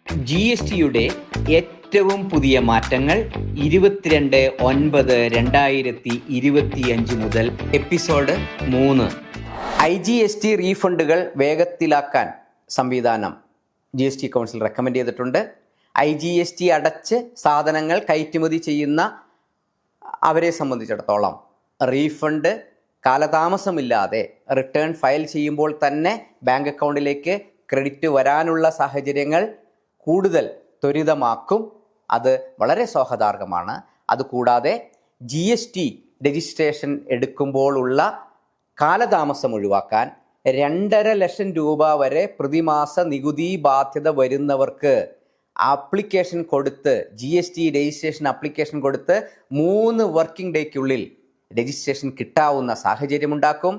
GSTയുടെ ഏറ്റവും പുതിയ മാറ്റങ്ങൾ 22/9/2025 മുതൽ എപ്പിസോഡ് 3. IGST റീഫണ്ടുകൾ വേഗത്തിലാക്കാൻ സംവിധാനം GST കൗൺസിൽ റെക്കമെൻഡ് ചെയ്തിട്ടുണ്ട്. IGST അടച്ച് സാധനങ്ങൾ കയറ്റുമതി ചെയ്യുന്ന അവരെ സംബന്ധിച്ചിടത്തോളം റീഫണ്ട് കാലതാമസമില്ലാതെ റിട്ടേൺ ഫയൽ ചെയ്യുമ്പോൾ തന്നെ ബാങ്ക് അക്കൗണ്ടിലേക്ക് ക്രെഡിറ്റ് വരാനുള്ള സാഹചര്യങ്ങൾ കൂടുതൽ ത്വരിതമാക്കും. അത് വളരെ സ്വാഗതാർഹമാണ്. അതുകൂടാതെ GST രജിസ്ട്രേഷൻ എടുക്കുമ്പോഴുള്ള കാലതാമസം ഒഴിവാക്കാൻ 2.5 ലക്ഷം രൂപ വരെ പ്രതിമാസ നികുതി ബാധ്യത വരുന്നവർക്ക് ആപ്ലിക്കേഷൻ കൊടുത്ത് GST രജിസ്ട്രേഷൻ ആപ്ലിക്കേഷൻ കൊടുത്ത് 3 വർക്കിംഗ് ഡേയ്ക്കുള്ളിൽ രജിസ്ട്രേഷൻ കിട്ടാവുന്ന സാഹചര്യമുണ്ടാക്കും.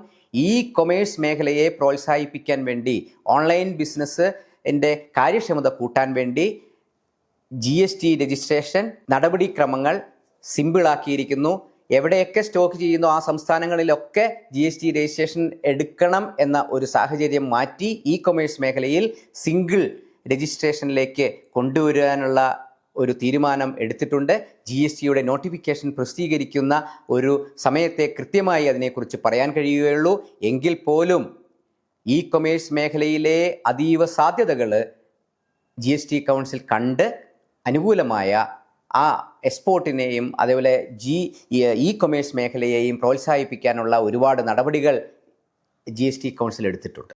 കൊമേഴ്സ് മേഖലയെ പ്രോത്സാഹിപ്പിക്കാൻ വേണ്ടി, ഓൺലൈൻ ബിസിനസ്സിൻ്റെ കാര്യക്ഷമത കൂട്ടാൻ വേണ്ടി GST രജിസ്ട്രേഷൻ നടപടിക്രമങ്ങൾ സിമ്പിളാക്കിയിരിക്കുന്നു. എവിടെയൊക്കെ സ്റ്റോക്ക് ചെയ്യുന്നു ആ സംസ്ഥാനങ്ങളിലൊക്കെ GST രജിസ്ട്രേഷൻ എടുക്കണം എന്ന ഒരു സാഹചര്യം മാറ്റി കൊമേഴ്സ് മേഖലയിൽ സിംഗിൾ രജിസ്ട്രേഷനിലേക്ക് കൊണ്ടുവരാനുള്ള ഒരു തീരുമാനം എടുത്തിട്ടുണ്ട്. GSTയുടെ നോട്ടിഫിക്കേഷൻ പ്രസിദ്ധീകരിക്കുന്ന ഒരു സമയത്തെ കൃത്യമായി അതിനെക്കുറിച്ച് പറയാൻ കഴിയുകയുള്ളൂ. എങ്കിൽ പോലും കൊമേഴ്സ് മേഖലയിലെ അതീവ സാധ്യതകൾ GST കൗൺസിൽ കണ്ട് അനുകൂലമായ ആ എക്സ്പോർട്ടിനെയും അതേപോലെ കൊമേഴ്സ് മേഖലയെയും പ്രോത്സാഹിപ്പിക്കാനുള്ള ഒരുപാട് നടപടികൾ GST കൗൺസിൽ എടുത്തിട്ടുണ്ട്.